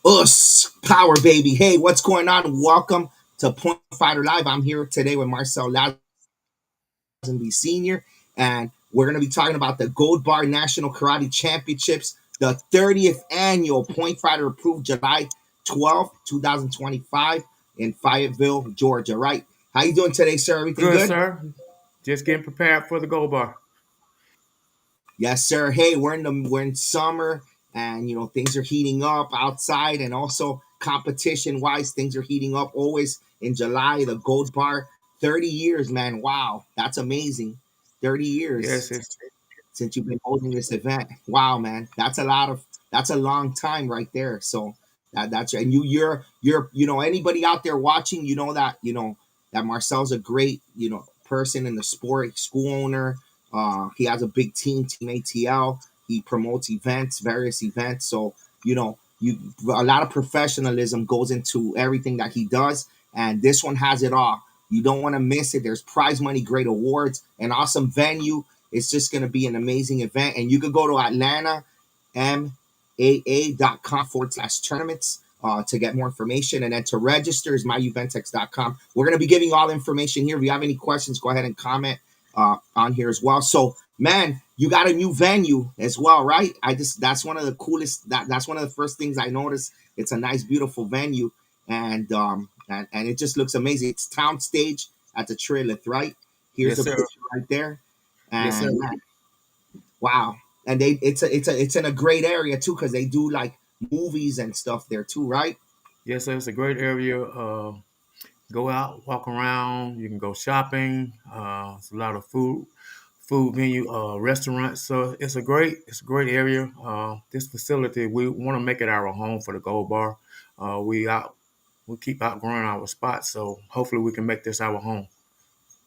Us, power baby. Hey, what's going on? Welcome to Point Fighter Live. I'm here today with Marcel Lazenby Sr., and we're going to be talking about the Gold Bar National Karate Championships, the 30th annual Point Fighter approved July 12th, 2025 in Fayetteville, Georgia, right? How you doing today, sir? Everything Good, good? sir. Just getting prepared for the gold bar. Yes, sir. Hey, we're in summer, and things are heating up outside, and also competition wise, things are heating up. Always in July, the Gold Bar, 30 years, man. Wow, that's amazing. 30 years Yes, it's since you've been holding this event. Wow, man, that's a long time right there. So that's and you're anybody out there watching, that Marcel's a great person in the sport, school owner. He has a big team ATL. He promotes events, various events. So a lot of professionalism goes into everything that he does, and this one has it all. You don't want to miss it. There's prize money, great awards, an awesome venue. It's just going to be an amazing event. And you could go to atlantamaa.com/tournaments to get more information. And then to register is myuventex.com. We're going to be giving all the information here. If you have any questions, go ahead and comment on here as well. So, man, you got a new venue as well, right? That's one of the coolest. That's one of the first things I noticed. It's a nice, beautiful venue, and it just looks amazing. It's Town Stage at the Trilith, right? Here's yes, the sir. picture right there. Yes, sir. And man, wow. And it's in a great area too, because they do like movies and stuff there too, right? Yes, sir. It's a great area. Go out, walk around. You can go shopping. It's a lot of food venue, restaurants. So it's a great area. This facility, we want to make it our home for the gold bar. We keep outgrowing our spots, so hopefully we can make this our home.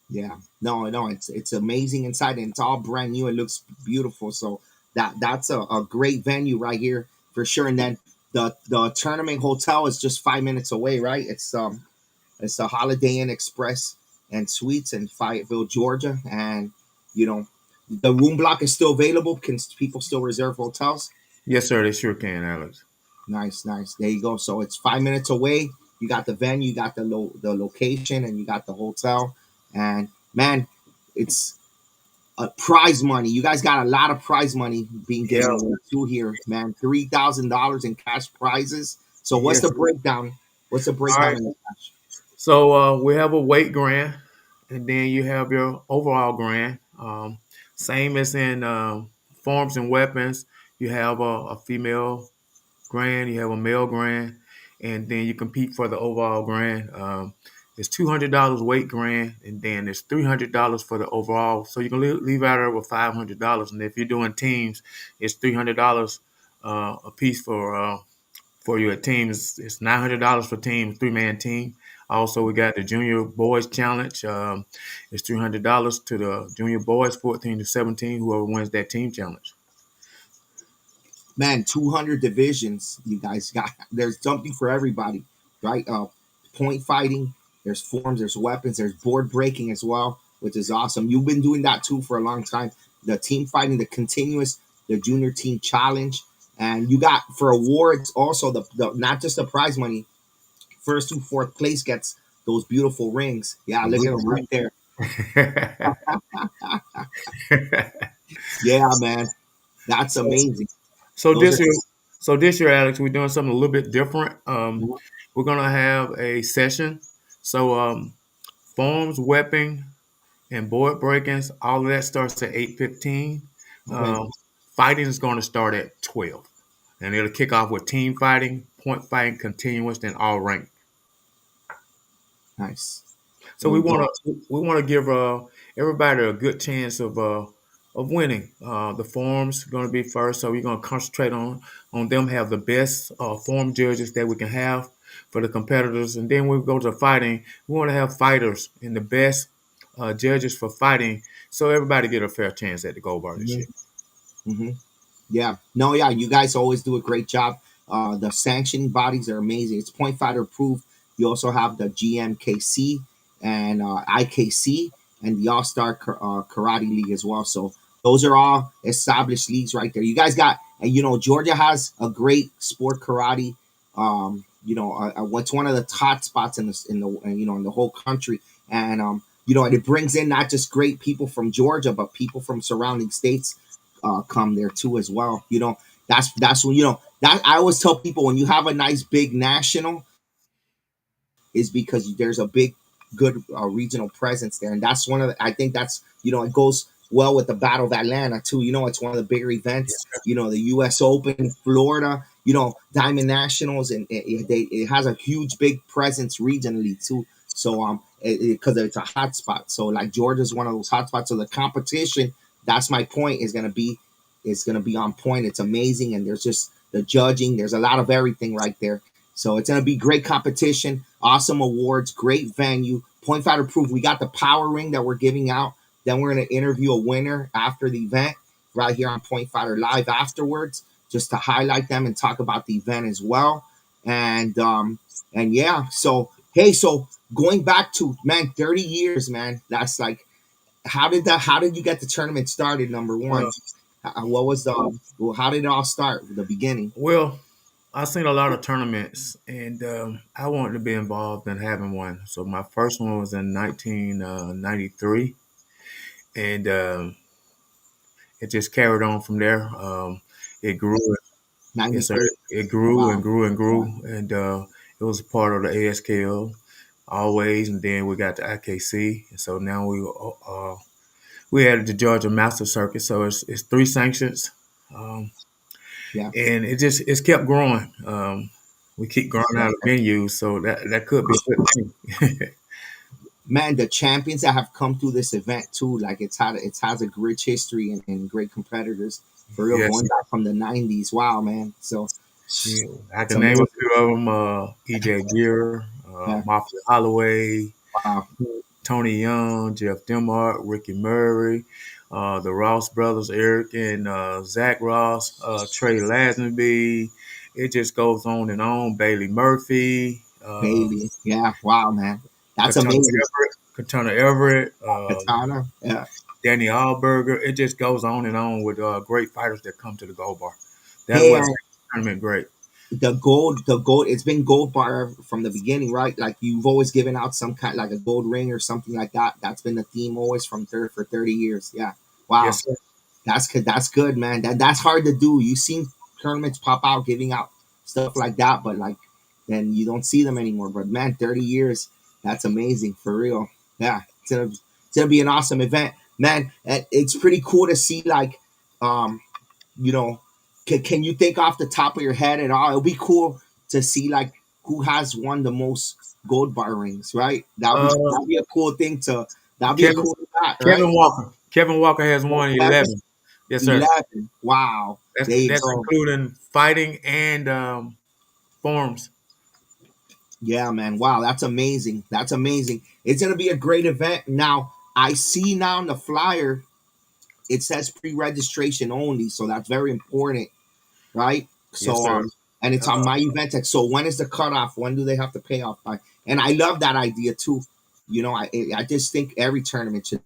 Yeah. No, it's amazing inside, and it's all brand new. It looks beautiful. So that's a great venue right here for sure. And then the tournament hotel is just 5 minutes away, right? It's the Holiday Inn Express and Suites in Fayetteville, Georgia, and you know the room block is still available. Can people still reserve hotels? Yes, sir. They sure can, Alex. Nice, nice. There you go. So it's 5 minutes away. You got the venue, you got the location, and you got the hotel. And man, it's a prize money. You guys got a lot of prize money being given Yeah. away too here, man. $3,000 in cash prizes. So what's Yes. the breakdown? What's the All breakdown right. in the cash? So we have a weight grant, and then you have your overall grant. Same as in forms and weapons. You have a female grant, you have a male grant, and then you compete for the overall grant. It's $200 weight grant, and then it's $300 for the overall. So you can leave out over $500. And if you're doing teams, it's $300 a piece for your team. It's $900 for team, 3-man team. Also, we got the Junior Boys Challenge. It's $300 to the Junior Boys, 14 to 17, whoever wins that team challenge. Man, 200 divisions. You guys got there's something for everybody, right? Point fighting. There's forms. There's weapons. There's board breaking as well, which is awesome. You've been doing that too for a long time. The team fighting, the junior team challenge, and you got for awards also the not just the prize money. First to fourth place gets those beautiful rings. Yeah, look at them right there. Yeah, man, that's so, amazing. so Those this are year, Alex, we're doing something a little bit different. We're gonna have a session. So forms, weapon, and board breakings, all of that starts at 8:15. okay. Fighting is going to start at 12, and it'll kick off with team fighting, point fighting, continuous, and all rank. Nice. So There we you want go. to give everybody a good chance of winning. The forms going to be first, so we're going to concentrate on them have the best form judges that we can have for the competitors, and then we go to fighting. We want to have fighters and the best judges for fighting, so everybody get a fair chance at the gold bar this Hmm. year. Hmm. Yeah. No, yeah, you guys always do a great job. The sanctioning bodies are amazing. It's Point Fighter approved. You also have the GMKC and IKC and the All Star Karate League as well. So those are all established leagues right there. You guys got, and Georgia has a great sport karate what's one of the hot spots in the whole country. And and it brings in not just great people from Georgia, but people from surrounding states come there too as well. That's when that I always tell people, when you have a nice big national, is because there's a big good regional presence there. And that's one of the, I think that's, it goes well with the Battle of Atlanta too. It's one of the bigger events. The US Open, Florida, Diamond Nationals, and it has a huge big presence regionally too. So because it's a hot spot. So like Georgia's one of those hot spots. So the competition, that's my point, is gonna be on point. It's amazing. And there's just the judging, there's a lot of everything right there. So it's going to be great competition, awesome awards, great venue, point fighter proof. We got the power ring that we're giving out. Then we're going to interview a winner after the event right here on Point Fighter Live afterwards, just to highlight them and talk about the event as well. And yeah, so hey, so going back to, man, 30 years, man. That's like, how did you get the tournament started? Number one, what was how did it all start? The beginning. Well, I've seen a lot of tournaments, and I wanted to be involved in having one. So my first one was in 1993, and it just carried on from there. It grew, yes, sir. 93. It grew and Wow. grew and grew, Wow. and it was a part of the ASKL always, and then we got the IKC, and so now we added the Georgia Master Circuit. So it's three sanctions. Um, Yeah. and it's kept growing. We keep growing Yeah. out of venues, so that could be a good thing. Man, the champions that have come through this event too, like it has a rich history and great competitors for real, Yes, going back from the 90s. Wow, man. So yeah. I it's can name a amazing. few of them: EJ Gear, Yeah. Mafia Holloway, Wow. Tony Young, Jeff Demart, Ricky Murray, the Ross brothers, Eric and Zach Ross, Trey Lazenby. It just goes on and on. Bailey Murphy, Bailey. Yeah. Wow, man. That's Katana amazing. Everett, Katana Everett, Katana. Yeah. Danny Allberger. It just goes on and on with great fighters that come to the Gold Bar. That's Hey, what makes the tournament great. the gold, it's been gold bar from the beginning, right? Like you've always given out some kind, like a gold ring or something like that. That's been the theme always for 30 years. Yeah. Wow. Yes, sir. That's good, man. That's hard to do. You've seen tournaments pop out giving out stuff like that, but like then you don't see them anymore. But man, 30 years, that's amazing for real. Yeah, it's gonna be an awesome event, man. And it's pretty cool to see, like, um, you know, can you think off the top of your head at all? It'll be cool to see like who has won the most gold bar rings, right? That'll be Uh, that'll be a cool thing to that'll be a Kevin cool stat, Kevin right? Walker. Kevin Walker has won 11, 11. Yes, sir. 11. Wow. That's There you that's go. including fighting and forms. Yeah, man. Wow, that's amazing. That's amazing. It's gonna be a great event. Now, I see now on the flyer it says pre-registration only, so that's very important, right? Yes, So sir. and it's on Uh, my event tech. So when is the cutoff? When do they have to pay off by? And I love that idea too. I just think every tournament should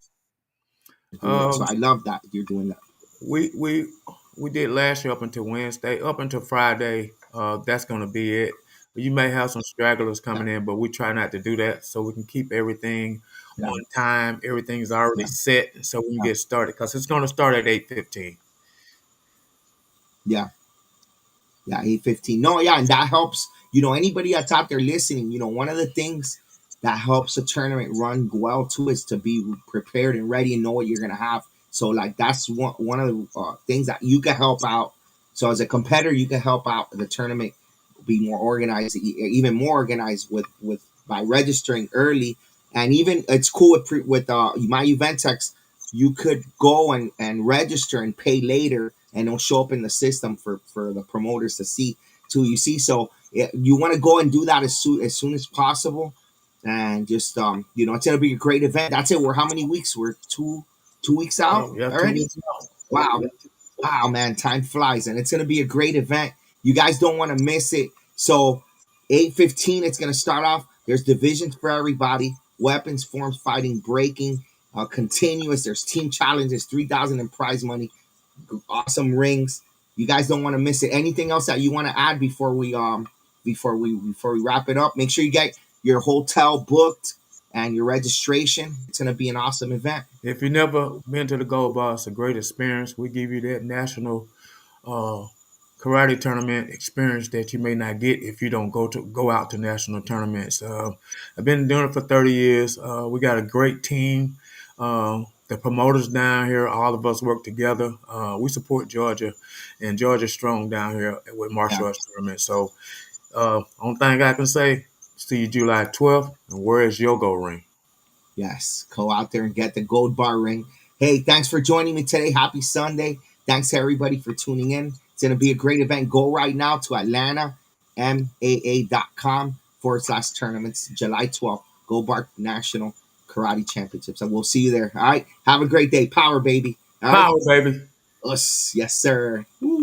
do it. So um, I love that you're doing that. we we we did last year up until Wednesday, up until Friday. That's gonna be it. You may have some stragglers Yeah, coming in, but we try not to do that so we can keep everything yeah, on time. Everything's already yeah, set, so we can yeah, get started because it's gonna start at 8:15. yeah. Yeah, 8:15. No, yeah, and that helps. Anybody that's out there listening, one of the things that helps a tournament run well too is to be prepared and ready and know what you're gonna have. So like that's one of the things that you can help out. So as a competitor, you can help out the tournament be more organized, even more organized with by registering early. And even it's cool with my event text. You could go and register and pay later, and it'll show up in the system for the promoters to see too. You see, so you want to go and do that as soon as possible, and just it's gonna be a great event. That's it. We're how many weeks? We're two weeks out Yeah, two already. weeks out. Wow, wow, man, time flies, and it's gonna be a great event. You guys don't want to miss it. So 8:15, it's gonna start off. There's divisions for everybody: weapons, forms, fighting, breaking, continuous. There's team challenges, 3,000 in prize money, awesome rings. You guys don't want to miss it. Anything else that you want to add before we wrap it up. Make sure you get your hotel booked and your registration. It's gonna be an awesome event. If you've never been to the Gold Bar, it's a great experience. We give you that national uh, karate tournament experience that you may not get if you don't go out to national tournaments. I've been doing it for 30 years. We got a great team. The promoters down here, all of us work together. We support Georgia, and Georgia's strong down here with Yeah. martial arts tournaments. So, only thing I can say, see you July 12th, and where is your go ring? Yes, go out there and get the Gold Bar ring. Hey, thanks for joining me today. Happy Sunday. Thanks to everybody for tuning in. It's going to be a great event. Go right now to atlantamaa.com/tournaments, July 12th, Gold Bar National Karate Championships. And we'll see you there. All right. Have a great day. Power, baby. All right. Power, baby. Us. Yes, sir. Woo.